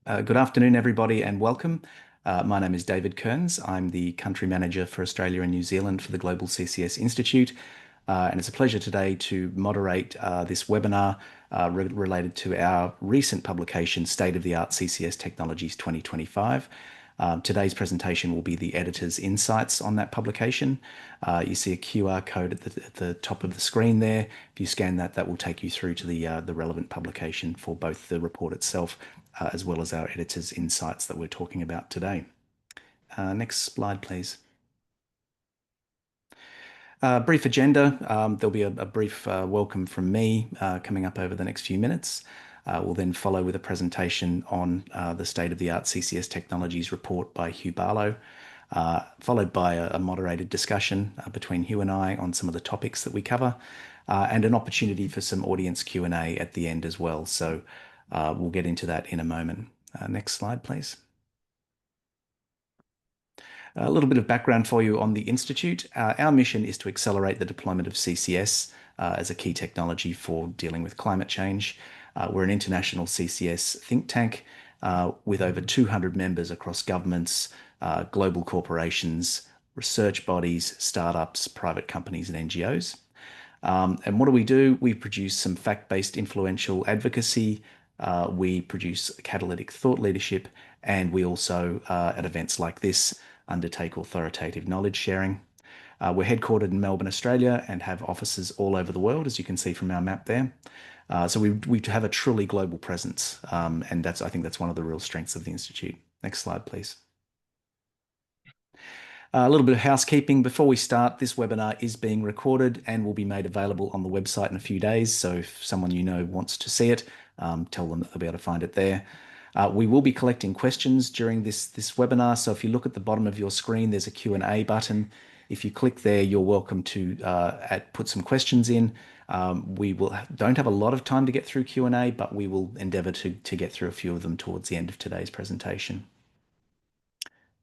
Good afternoon, everybody, and welcome. My name is David Kearns. I'm the Country Manager for Australia and New Zealand for the Global CCS Institute. And it's a pleasure today to moderate this webinar related to our recent publication, State of the Art CCS Technologies 2025. Today's presentation will be the editor's insights on that publication. You see a QR code at the top of the screen there. If you scan that, that will take you through to the relevant publication for both the report itself as well as our editor's insights that we're talking about today. Next slide, please. Brief agenda. There'll be a brief welcome from me coming up over the next few minutes. We'll then follow with a presentation on the State of the Art CCS Technologies report by Hugh Barlow, followed by a moderated discussion between Hugh and I on some of the topics that we cover, and an opportunity for some audience Q&A at the end as well. So we'll get into that in a moment. Next slide, please. A little bit of background for you on the Institute. Our mission is to accelerate the deployment of CCS as a key technology for dealing with climate change. We're an international CCS think tank with over 200 members across governments, global corporations, research bodies, startups, private companies, and NGOs. And what do? We produce some fact-based influential advocacy. We produce catalytic thought leadership, and we also, at events like this, undertake authoritative knowledge sharing. We're headquartered in Melbourne, Australia, and have offices all over the world, as you can see from our map there. So we have a truly global presence, and I think that's one of the real strengths of the Institute. Next slide, please. A little bit of housekeeping before we start. This webinar is being recorded and will be made available on the website in a few days. So if someone you know wants to see it, tell them that they'll be able to find it there. We will be collecting questions during this webinar. So if you look at the bottom of your screen, there's a Q&A button. If you click there, you're welcome to put some questions in. We don't have a lot of time to get through Q&A, but we will endeavour to get through a few of them towards the end of today's presentation.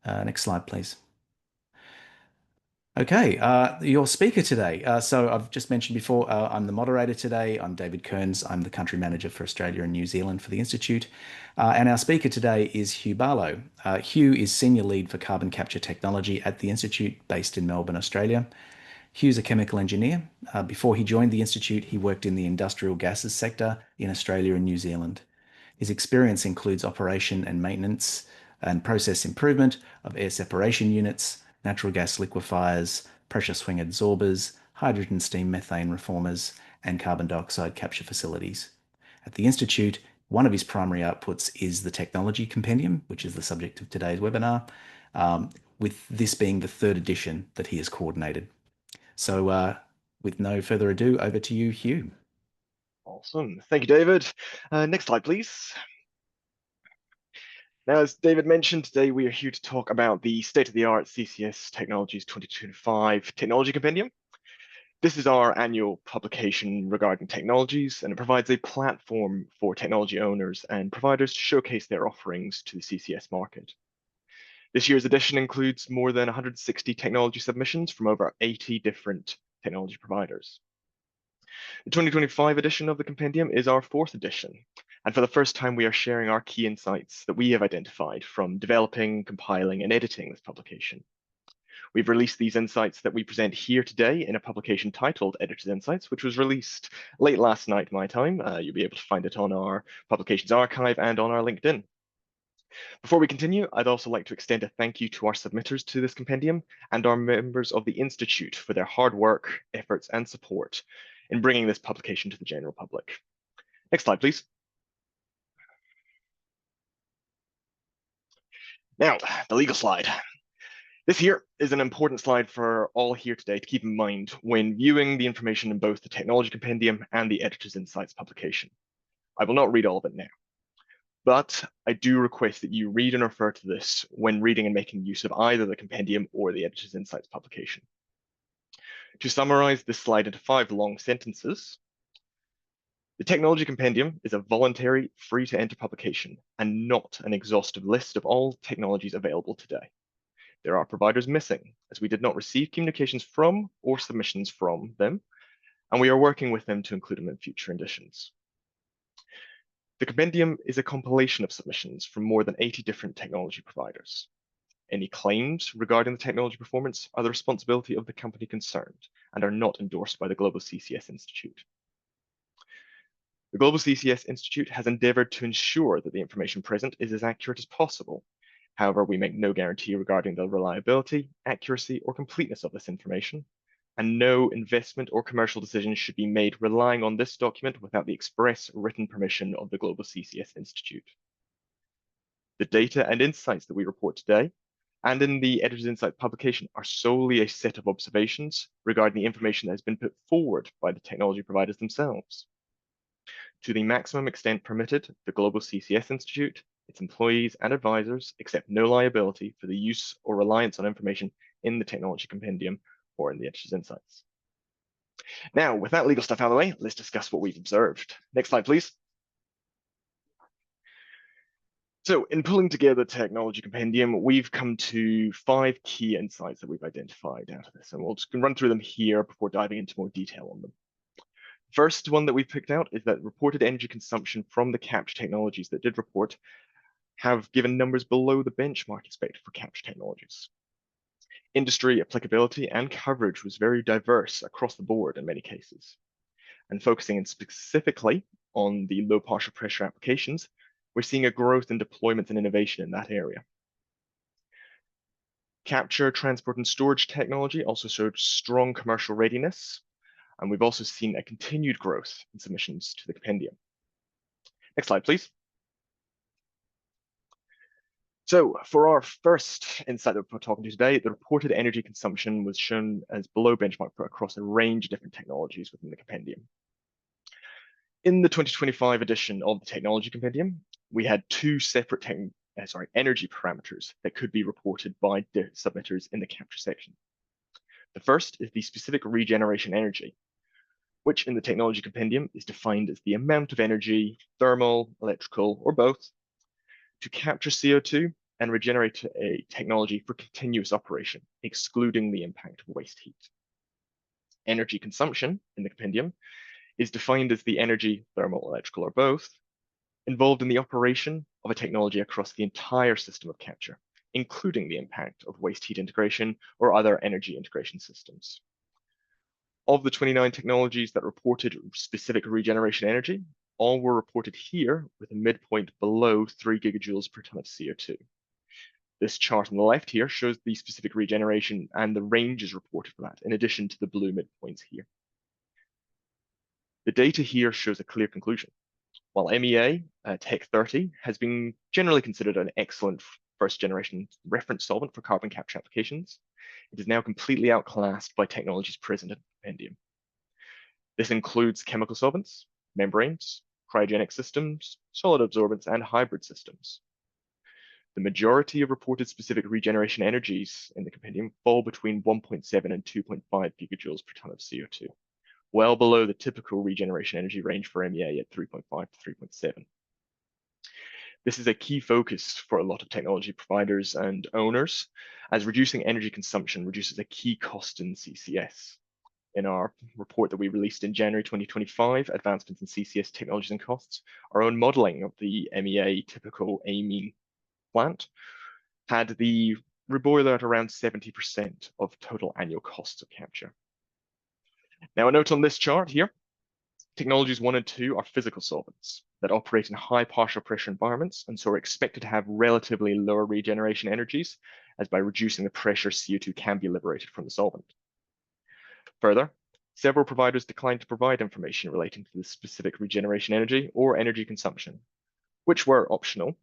Next slide, please. Okay, your speaker today. So I've just mentioned before, I'm the moderator today. I'm David Kearns. I'm the Country Manager for Australia and New Zealand for the Institute. And our speaker today is Hugh Barlow. Hugh is Senior Lead for Carbon Capture Technology at the Institute, based in Melbourne, Australia. Hugh's a chemical engineer. Before he joined the Institute, he worked in the industrial gases sector in Australia and New Zealand. His experience includes operation and maintenance and process improvement of air separation units, natural gas liquefiers, pressure swing absorbers, hydrogen steam methane reformers, and carbon dioxide capture facilities. At the Institute, one of his primary outputs is the Technology Compendium, which is the subject of today's webinar, with this being the third edition that he has coordinated. So with no further ado, over to you, Hugh. Awesome. Thank you, David. Next slide, please. Now, as David mentioned, today we are here to talk about the State-of-the-Art CCS Technologies 2025 Technology Compendium. This is our annual publication regarding technologies, and it provides a platform for technology owners and providers to showcase their offerings to the CCS market. This year's edition includes more than 160 technology submissions from over 80 different technology providers. The 2025 edition of the Compendium is our fourth edition, and for the first time we are sharing our key insights that we have identified from developing, compiling, and editing this publication. We've released these insights that we present here today in a publication titled Editor's Insights, which was released late last night my time. You'll be able to find it on our publications archive and on our LinkedIn. Before we continue, I'd also like to extend a thank you to our submitters to this compendium and our members of the Institute for their hard work, efforts, and support in bringing this publication to the general public. Next slide, please. Now, the legal slide. This here is an important slide for all here today to keep in mind when viewing the information in both the Technology Compendium and the Editor's Insights publication. I will not read all of it now, but I do request that you read and refer to this when reading and making use of either the Compendium or the Editor's Insights publication. To summarize this slide into 5 long sentences, the Technology Compendium is a voluntary, free-to-enter publication and not an exhaustive list of all technologies available today. There are providers missing, as we did not receive communications from or submissions from them, and we are working with them to include them in future editions. The compendium is a compilation of submissions from more than 80 different technology providers. Any claims regarding the technology performance are the responsibility of the company concerned and are not endorsed by the Global CCS Institute. The Global CCS Institute has endeavored to ensure that the information present is as accurate as possible. However, we make no guarantee regarding the reliability, accuracy, or completeness of this information, and no investment or commercial decisions should be made relying on this document without the express written permission of the Global CCS Institute. The data and insights that we report today and in the Editor's Insight publication are solely a set of observations regarding the information that has been put forward by the technology providers themselves. To the maximum extent permitted, the Global CCS Institute, its employees and advisors accept no liability for the use or reliance on information in the technology compendium or in the Editor's Insights. Now, with that legal stuff out of the way, let's discuss what we've observed. Next slide, please. So in pulling together the technology compendium, we've come to 5 key insights that we've identified out of this, and we'll just run through them here before diving into more detail on them. First one that we've picked out is that reported energy consumption from the capture technologies that did report have given numbers below the benchmark expected for capture technologies. Industry applicability and coverage was very diverse across the board in many cases. And focusing in specifically on the low partial pressure applications, we're seeing a growth in deployment and innovation in that area. Capture, transport, and storage technology also showed strong commercial readiness, and we've also seen a continued growth in submissions to the compendium. Next slide, please. So for our first insight that we're talking to today, the reported energy consumption was shown as below benchmark across a range of different technologies within the compendium. In the 2025 edition of the Technology Compendium, we had 2 separate energy parameters that could be reported by the submitters in the capture section. The first is the specific regeneration energy, which in the Technology Compendium is defined as the amount of energy, thermal, electrical, or both, to capture CO2 and regenerate a technology for continuous operation, excluding the impact of waste heat. Energy consumption in the compendium is defined as the energy, thermal, electrical, or both, involved in the operation of a technology across the entire system of capture, including the impact of waste heat integration or other energy integration systems. Of the 29 technologies that reported specific regeneration energy, all were reported here with a midpoint below 3 gigajoules per ton of CO2. This chart on the left here shows the specific regeneration and the ranges reported for that, in addition to the blue midpoints here. The data here shows a clear conclusion. While MEA Tech 30 has been generally considered an excellent first generation reference solvent for carbon capture applications, it is now completely outclassed by technologies present in the compendium. This includes chemical solvents, membranes, cryogenic systems, solid absorbents, and hybrid systems. The majority of reported specific regeneration energies in the compendium fall between 1.7 and 2.5 gigajoules per ton of CO2, well below the typical regeneration energy range for MEA at 3.5 to 3.7. This is a key focus for a lot of technology providers and owners, as reducing energy consumption reduces a key cost in CCS. In our report that we released in January 2025, Advancements in CCS Technologies and Costs, our own modeling of the MEA typical amine plant had the reboiler at around 70% of total annual costs of capture. Now, a note on this chart here, technologies 1 and 2 are physical solvents that operate in high partial pressure environments and so are expected to have relatively lower regeneration energies, as by reducing the pressure, CO2 can be liberated from the solvent. Further, several providers declined to provide information relating to the specific regeneration energy or energy consumption, which were optional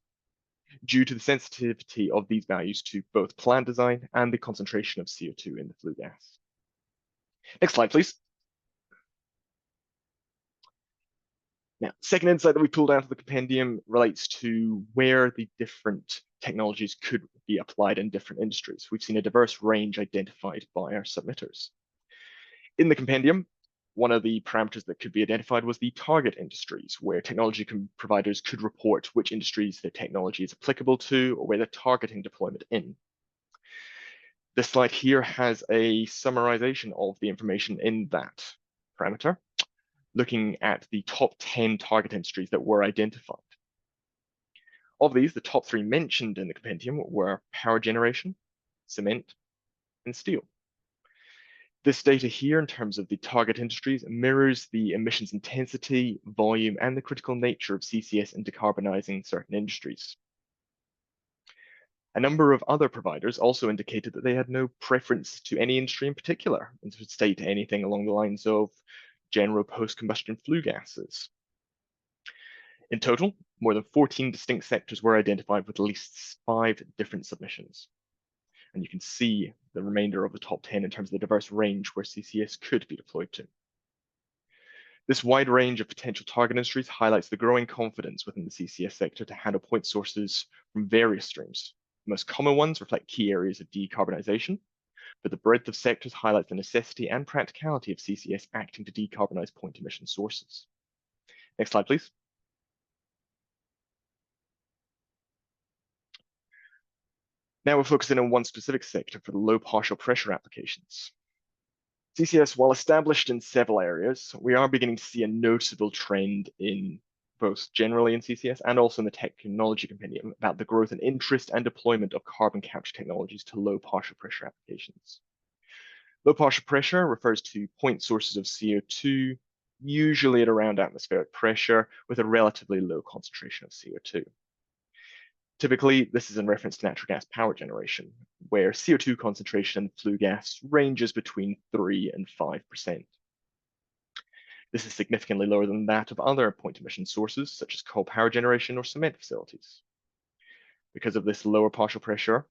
due to the sensitivity of these values to both plant design and the concentration of CO2 in the flue gas. Next slide, please. Now, second insight that we pulled out of the compendium relates to where the different technologies could be applied in different industries. We've seen a diverse range identified by our submitters. In the compendium, one of the parameters that could be identified was the target industries, where technology providers could report which industries their technology is applicable to or where they're targeting deployment in. This slide here has a summarization of the information in that parameter, looking at the top 10 target industries that were identified. Of these, the top three mentioned in the compendium were power generation, cement, and steel. This data here, in terms of the target industries, mirrors the emissions intensity, volume, and the critical nature of CCS in decarbonizing certain industries. A number of other providers also indicated that they had no preference to any industry in particular, and would state anything along the lines of general post-combustion flue gases. In total, more than 14 distinct sectors were identified with at least 5 different submissions. And you can see the remainder of the top 10 in terms of the diverse range where CCS could be deployed to. This wide range of potential target industries highlights the growing confidence within the CCS sector to handle point sources from various streams. The most common ones reflect key areas of decarbonization, but the breadth of sectors highlights the necessity and practicality of CCS acting to decarbonize point emission sources. Next slide, please. Now we're focusing on one specific sector for the low partial pressure applications. CCS, while established in several areas, we are beginning to see a noticeable trend in both generally in CCS and also in the technology compendium about the growth and interest and deployment of carbon capture technologies to low partial pressure applications. Low partial pressure refers to point sources of CO2, usually at around atmospheric pressure, with a relatively low concentration of CO2. Typically, this is in reference to natural gas power generation, where CO2 concentration in flue gas ranges between 3 and 5%. This is significantly lower than that of other point emission sources, such as coal power generation or cement facilities. Because of this lower partial pressure,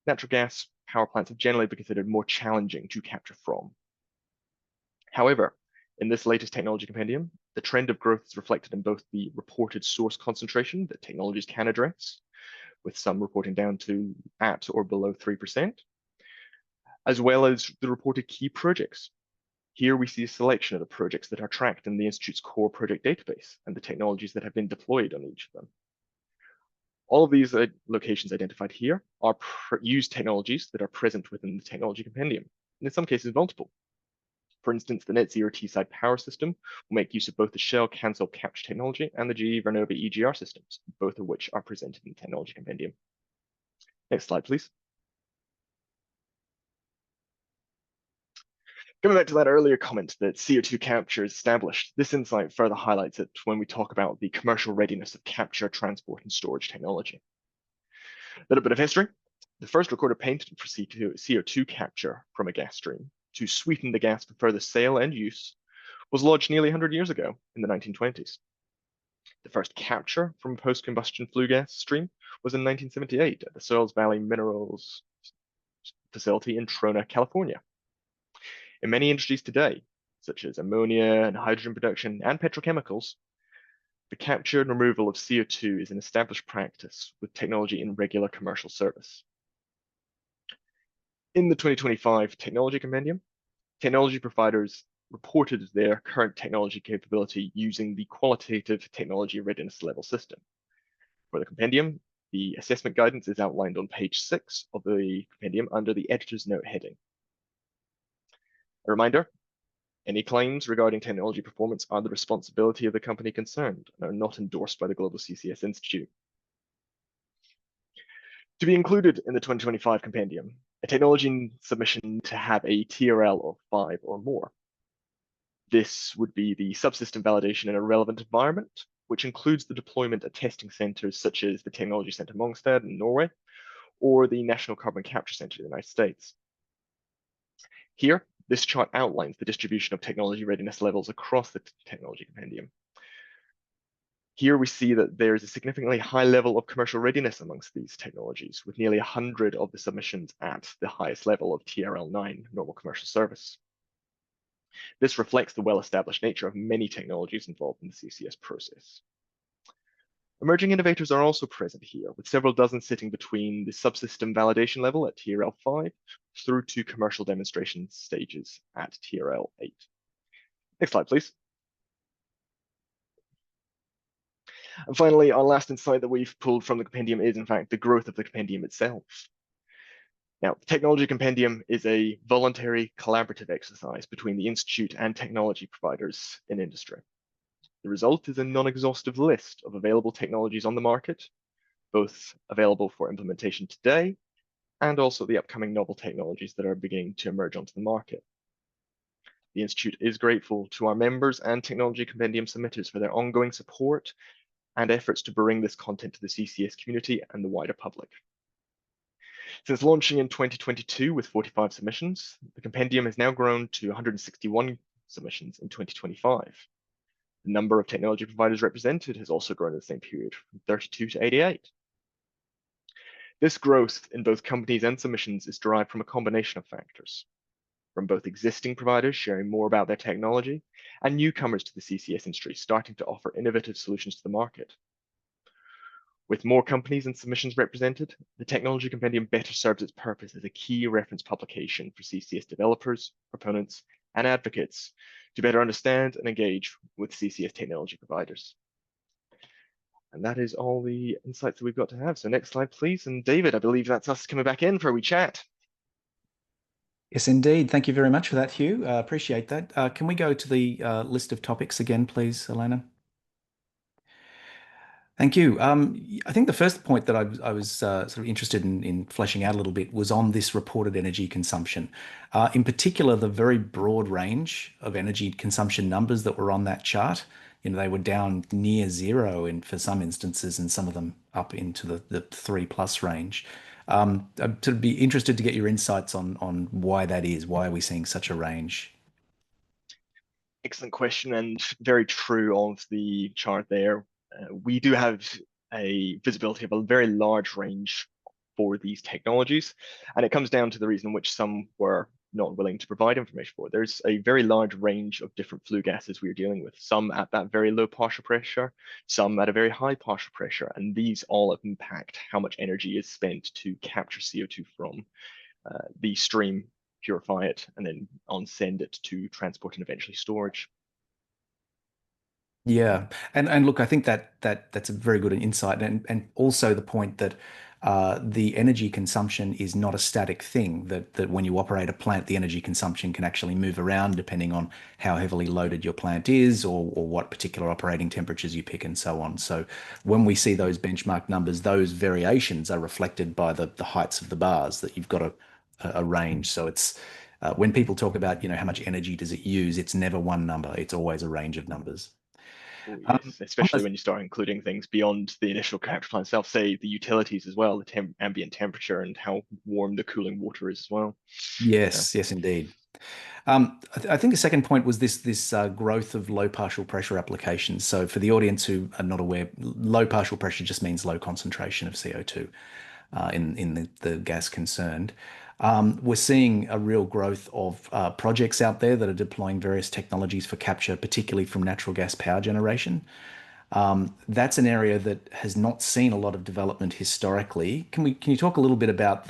natural gas power plants have generally been considered more challenging to capture from. However, in this latest technology compendium, the trend of growth is reflected in both the reported source concentration that technologies can address, with some reporting down to at or below 3%, as well as the reported key projects. Here we see a selection of the projects that are tracked in the Institute's core project database and the technologies that have been deployed on each of them. All of these locations identified here are used technologies that are present within the technology compendium, and in some cases multiple. For instance, the Net Zero Teesside power system will make use of both the Shell CANSOL capture technology and the GE Vernova EGR systems, both of which are presented in the technology compendium. Next slide, please. Coming back to that earlier comment that CO2 capture is established, this insight further highlights it when we talk about the commercial readiness of capture, transport, and storage technology. A little bit of history. The first recorded patent for CO2 capture from a gas stream to sweeten the gas for further sale and use was lodged nearly 100 years ago in the 1920s. The first capture from a post-combustion flue gas stream was in 1978 at the Searles Valley Minerals facility in Trona, California. In many industries today, such as ammonia and hydrogen production and petrochemicals, the capture and removal of CO2 is an established practice with technology in regular commercial service. In the 2025 Technology Compendium, technology providers reported their current technology capability using the Qualitative Technology Readiness Level system. For the compendium, the assessment guidance is outlined on page 6 of the compendium under the editor's note heading. A reminder, any claims regarding technology performance are the responsibility of the company concerned and are not endorsed by the Global CCS Institute. To be included in the 2025 compendium, a technology submission to have a TRL of 5 or more. This would be the subsystem validation in a relevant environment, which includes the deployment at testing centers such as the Technology Center Mongstad in Norway or the National Carbon Capture Center in the United States. Here, this chart outlines the distribution of technology readiness levels across the technology compendium. Here we see that there is a significantly high level of commercial readiness amongst these technologies, with nearly 100 of the submissions at the highest level of TRL 9, normal commercial service. This reflects the well-established nature of many technologies involved in the CCS process. Emerging innovators are also present here, with several dozen sitting between the subsystem validation level at TRL 5 through to commercial demonstration stages at TRL 8. Next slide, please. And finally, our last insight that we've pulled from the compendium is, in fact, the growth of the compendium itself. Now, the Technology Compendium is a voluntary collaborative exercise between the Institute and technology providers in industry. The result is a non-exhaustive list of available technologies on the market, both available for implementation today and also the upcoming novel technologies that are beginning to emerge onto the market. The Institute is grateful to our members and Technology Compendium submitters for their ongoing support and efforts to bring this content to the CCS community and the wider public. Since launching in 2022 with 45 submissions, the Compendium has now grown to 161 submissions in 2025. The number of technology providers represented has also grown in the same period, from 32 to 88. This growth in both companies and submissions is derived from a combination of factors, from both existing providers sharing more about their technology and newcomers to the CCS industry starting to offer innovative solutions to the market. With more companies and submissions represented, the Technology Compendium better serves its purpose as a key reference publication for CCS developers, proponents, and advocates to better understand and engage with CCS technology providers. And that is all the insights that we've got to have. So next slide, please. And David, I believe that's us coming back in for a wee chat. Yes, indeed. Thank you very much for that, Hugh. Appreciate that. Can we go to the list of topics again, please, Elena? Thank you. I think the first point that I was sort of interested in fleshing out a little bit was on this reported energy consumption. In particular, the very broad range of energy consumption numbers that were on that chart. They were down near zero for some instances, and some of them up into the 3+ range. I'd sort of be interested to get your insights on why that is. Why are we seeing such a range? Excellent question and very true of the chart there. We do have a visibility of a very large range for these technologies, and it comes down to the reason which some were not willing to provide information for. There's a very large range of different flue gases we are dealing with, some at that very low partial pressure, some at a very high partial pressure, and these all impact how much energy is spent to capture CO2 from the stream, purify it, and then on send it to transport and eventually storage. Yeah, and look, I think that's a very good insight, and also the point that the energy consumption is not a static thing. That when you operate a plant, the energy consumption can actually move around depending on how heavily loaded your plant is, or what particular operating temperatures you pick, and so on. So when we see those benchmark numbers, those variations are reflected by the heights of the bars that you've got a range. So it's when people talk about how much energy does it use, it's never one number. It's always a range of numbers. Oh, Um, yes, especially when you start including things beyond the initial capture plant itself, say the utilities as well, the ambient temperature and how warm the cooling water is as well. Yeah. yes, yes, indeed. I think the second point was this growth of low partial pressure applications. So for the audience who are not aware, low partial pressure just means low concentration of CO2 in the gas concerned. We're seeing a real growth of projects out there that are deploying various technologies for capture, particularly from natural gas power generation. That's an area that has not seen a lot of development historically. Can you talk a little bit about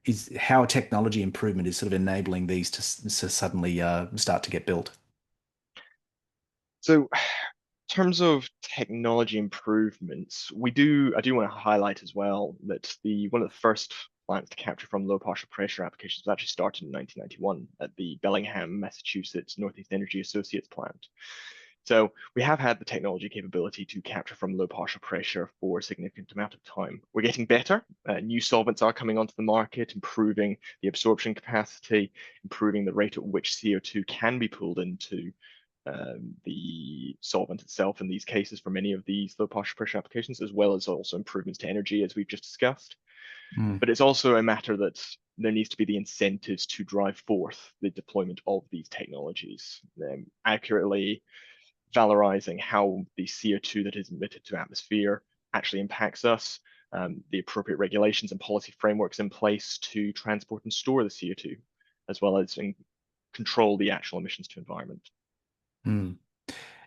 is how technology improvement is sort of enabling these to suddenly start to get built? So in terms of technology improvements, I do want to highlight as well that the one of the first plants to capture from low partial pressure applications was actually started in 1991 at the Bellingham, Massachusetts Northeast Energy Associates plant. So we have had the technology capability to capture from low partial pressure for a significant amount of time. We're getting better. New solvents are coming onto the market, improving the absorption capacity, improving the rate at which CO2 can be pulled into the solvent itself in these cases for many of these low partial pressure applications, as well as also improvements to energy, as we've just discussed. Mm, But it's also a matter that there needs to be the incentives to drive forth the deployment of these technologies, accurately valorizing how the CO2 that is emitted to atmosphere actually impacts us, the appropriate regulations and policy frameworks in place to transport and store the CO2, as well as control the actual emissions to environment. mm.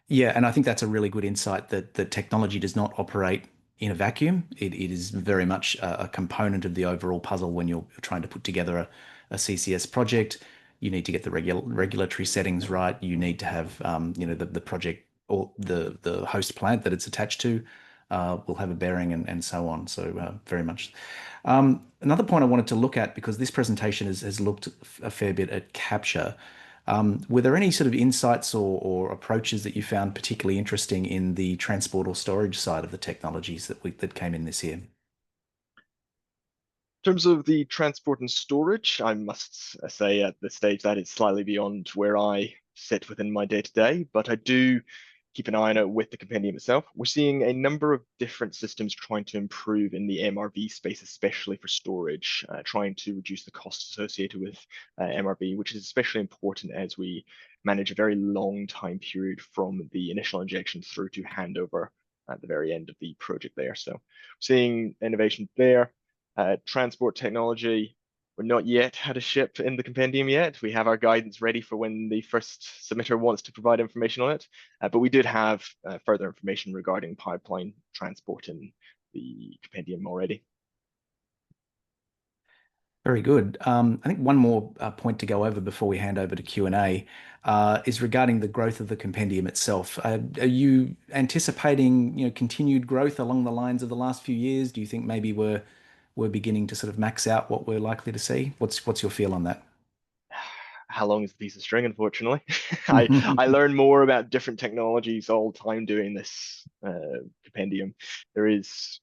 Yeah, and I think that's a really good insight that technology does not operate in a vacuum. It is very much a component of the overall puzzle when you're trying to put together a CCS project. You need to get the regulatory settings right. You need to have, the project or the host plant that it's attached to will have a bearing, and so on. So very much. Another point I wanted to look at, because this presentation has looked a fair bit at capture. Were there any sort of insights or approaches that you found particularly interesting in the transport or storage side of the technologies that came in this year? In terms of the transport and storage, I must say at this stage that it's slightly beyond where I sit within my day-to-day, but I do keep an eye on it with the compendium itself. We're seeing a number of different systems trying to improve in the MRV space, especially for storage, trying to reduce the costs associated with MRV, which is especially important as we manage a very long time period from the initial injection through to handover at the very end of the project there. So seeing innovation there. Transport technology, we're not yet had a ship in the compendium yet. We have our guidance ready for when the first submitter wants to provide information on it. But we did have further information regarding pipeline transport in the compendium already. Very good. I think one more point to go over before we hand over to Q&A is regarding the growth of the compendium itself. Are you anticipating, continued growth along the lines of the last few years? Do you think maybe we're beginning to sort of max out what we're likely to see? What's your feel on that? How long is a piece of string, unfortunately? I learn more about different technologies all the time doing this compendium. There is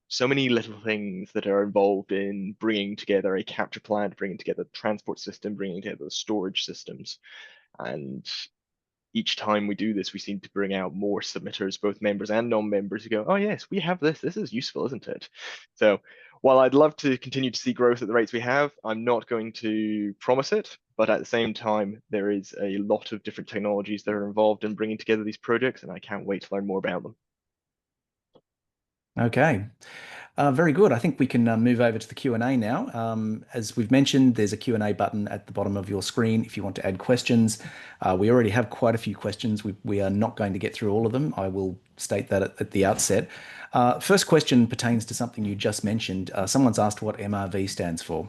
so many little things that are involved in bringing together a capture plant, bringing together the transport system, bringing together the storage systems. And each time we do this, we seem to bring out more submitters, both members and non-members, who go, oh, yes, we have this. This is useful, isn't it? So while I'd love to continue to see growth at the rates we have, I'm not going to promise it. But at the same time, there is a lot of different technologies that are involved in bringing together these projects, and I can't wait to learn more about them. Okay. Very good. I think we can move over to the Q&A now. As we've mentioned, there's a Q&A button at the bottom of your screen if you want to add questions. We already have quite a few questions. We are not going to get through all of them. I will state that at the outset. First question pertains to something you just mentioned. Someone's asked what MRV stands for.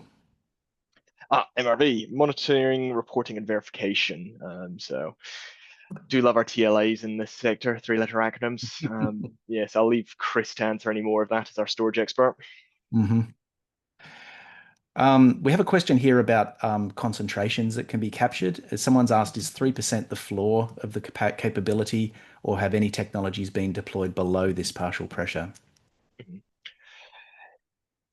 MRV, monitoring, reporting, and verification. So do love our TLAs in this sector, three-letter acronyms. Yes, I'll leave Chris to answer any more of that as our storage expert. Mhm. We have a question here about concentrations that can be captured. Someone's asked, is 3% the floor of the capability, or have any technologies been deployed below this partial pressure? Mhm.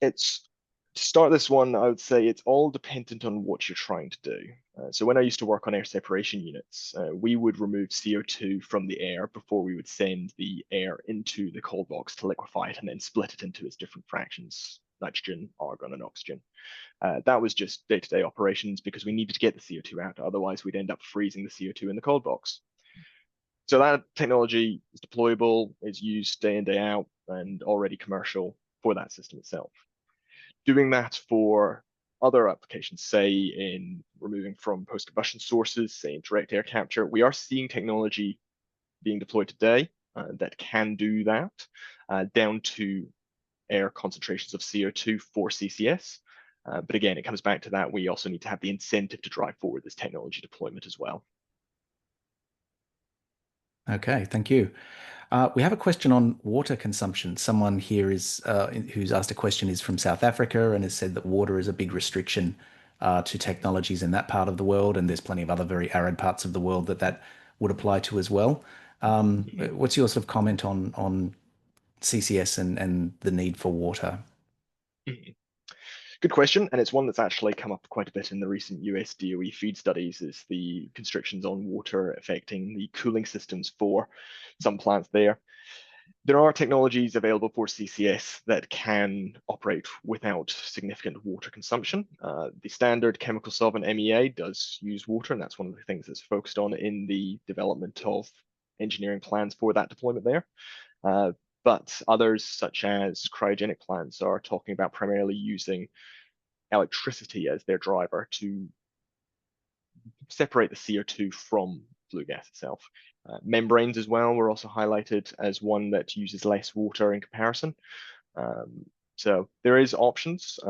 It's to start this one, I would say it's all dependent on what you're trying to do. So when I used to work on air separation units, we would remove CO2 from the air before we would send the air into the cold box to liquefy it and then split it into its different fractions, nitrogen, argon, and oxygen. That was just day-to-day operations because we needed to get the CO2 out. Otherwise, we'd end up freezing the CO2 in the cold box. So that technology is deployable, is used day in, day out, and already commercial for that system itself. Doing that for other applications, say in removing from post-combustion sources, say in direct air capture, we are seeing technology being deployed today that can do that down to air concentrations of CO2 for CCS. But again, it comes back to that. We also need to have the incentive to drive forward this technology deployment as well. Okay, thank you. We have a question on water consumption. Someone here who's asked a question is from South Africa and has said that water is a big restriction to technologies in that part of the world, and there's plenty of other very arid parts of the world that would apply to as well. Mhm. What's your sort of comment on CCS and the need for water? Mhm. Good question, and it's one that's actually come up quite a bit in the recent US DOE feed studies, is the constrictions on water affecting the cooling systems for some plants there. There are technologies available for CCS that can operate without significant water consumption. The standard chemical solvent MEA does use water, and that's one of the things that's focused on in the development of engineering plans for that deployment there. Uh, but others, such as cryogenic plants, are talking about primarily using electricity as their driver to separate the CO2 from flue gas itself. Membranes as well were also highlighted as one that uses less water in comparison. So there is options.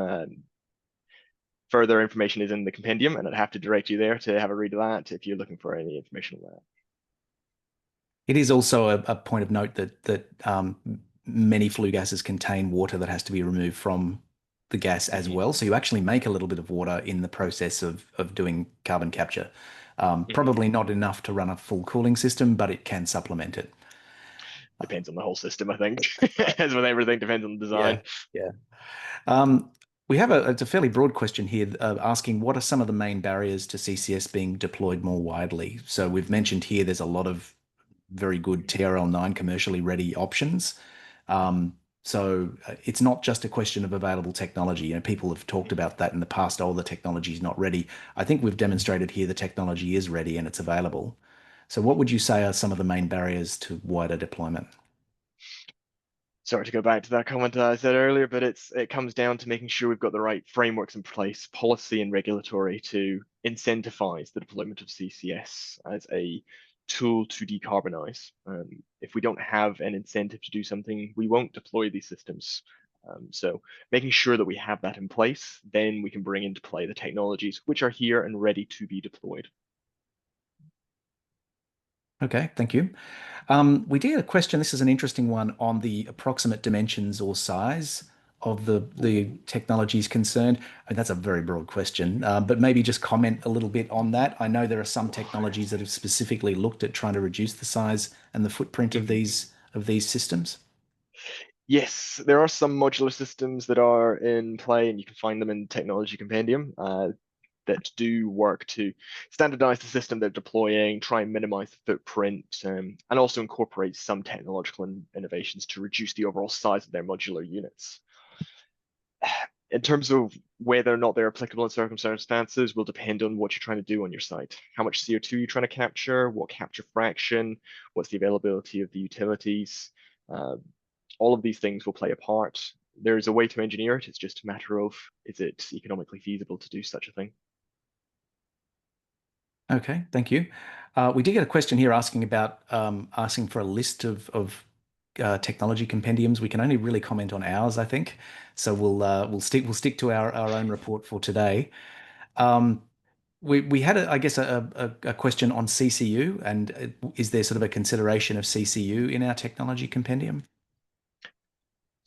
Further information is in the compendium, and I'd have to direct you there to have a read of that if you're looking for any information on that. It is also a point of note that many flue gases contain water that has to be removed from the gas as Mhm. well. So you actually make a little bit of water in the process of doing carbon capture. Mhm. Probably not enough to run a full cooling system, but it can supplement it. Depends on the whole system, I think. As with everything, depends on the design. Yeah, yeah. Um, we have it's a fairly broad question here asking what are some of the main barriers to CCS being deployed more widely? So we've mentioned here there's a lot of very good TRL9 commercially ready options. It's not just a question of available technology. People have talked about that in the past. Oh, the technology is not ready. I think we've demonstrated here the technology is ready and it's available. So what would you say are some of the main barriers to wider deployment? Sorry to go back to that comment I said earlier, but it comes down to making sure we've got the right frameworks in place, policy and regulatory, to incentivize the deployment of CCS as a tool to decarbonize. If we don't have an incentive to do something, we won't deploy these systems. So making sure that we have that in place, then we can bring into play the technologies which are here and ready to be deployed. Okay, thank you. We did get a question. This is an interesting one on the approximate dimensions or size of the technologies concerned. And that's a very broad question, but maybe just comment a little bit on that. I know there are some technologies that have specifically looked at trying to reduce the size and the footprint of Mhm. these systems. Yes, there are some modular systems that are in play, and you can find them in Technology Compendium that do work to standardize the system they're deploying, try and minimize the footprint, and also incorporate some technological innovations to reduce the overall size of their modular units. In terms of whether or not they're applicable in circumstances will depend on what you're trying to do on your site. How much CO2 you're trying to capture, what capture fraction, what's the availability of the utilities. Uh, all of these things will play a part. There is a way to engineer it. It's just a matter of, is it economically feasible to do such a thing? Okay, thank you. We did get a question here asking about asking for a list of technology compendiums. We can only really comment on ours, I think. So we'll stick to our own report for today. Um, we had I guess a question on CCU and is there sort of a consideration of CCU in our technology compendium?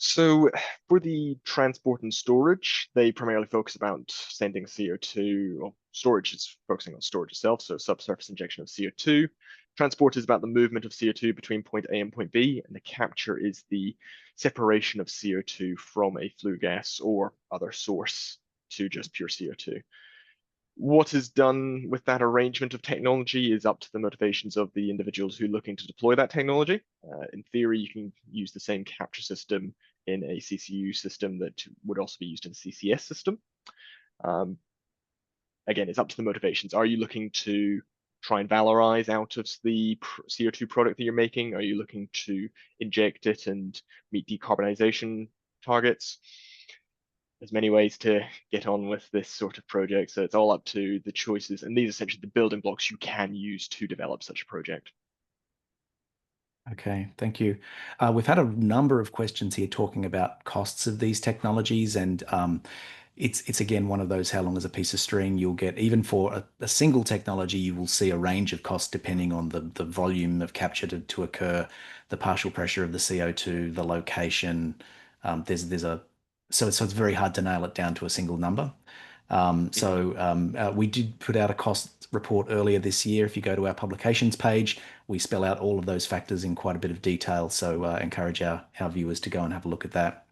So for the transport and storage, they primarily focus about sending CO2, or storage is focusing on storage itself, so subsurface injection of CO2. Transport is about the movement of CO2 between point A and point B, and the capture is the separation of CO2 from a flue gas or other source to just pure CO2. What is done with that arrangement of technology is up to the motivations of the individuals who are looking to deploy that technology. In theory, you can use the same capture system in a CCU system that would also be used in a CCS system. Um, Again, it's up to the motivations. Are you looking to try and valorize out of the CO2 product that you're making? Are you looking to inject it and meet decarbonization targets? There's many ways to get on with this sort of project, so it's all up to the choices, and these are essentially the building blocks you can use to develop such a project. Okay, thank you. We've had a number of questions here talking about costs of these technologies, and it's again one of those how long is a piece of string. You'll get even for a single technology, you will see a range of costs depending on the volume of capture to occur, the partial pressure of the CO2, the location. There's a so it's very hard to nail it down to a single number. Mhm. We did put out a cost report earlier this year. If you go to our publications page, we spell out all of those factors in quite a bit of detail. So encourage our viewers to go and have a look at that.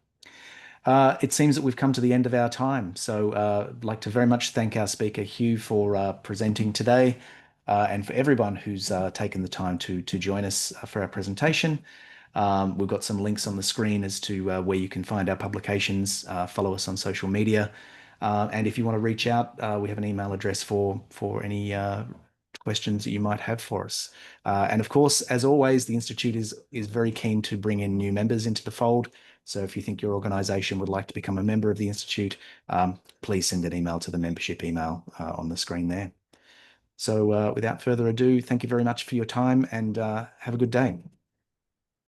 It seems that we've come to the end of our time. So I'd like to very much thank our speaker, Hugh, for presenting today and for everyone who's taken the time to join us for our presentation. We've got some links on the screen as to where you can find our publications, follow us on social media. And if you want to reach out, we have an email address for any questions that you might have for us. And of course, as always, the Institute is very keen to bring in new members into the fold. So if you think your organization would like to become a member of the Institute, please send an email to the membership email on the screen there. So without further ado, thank you very much for your time and have a good day.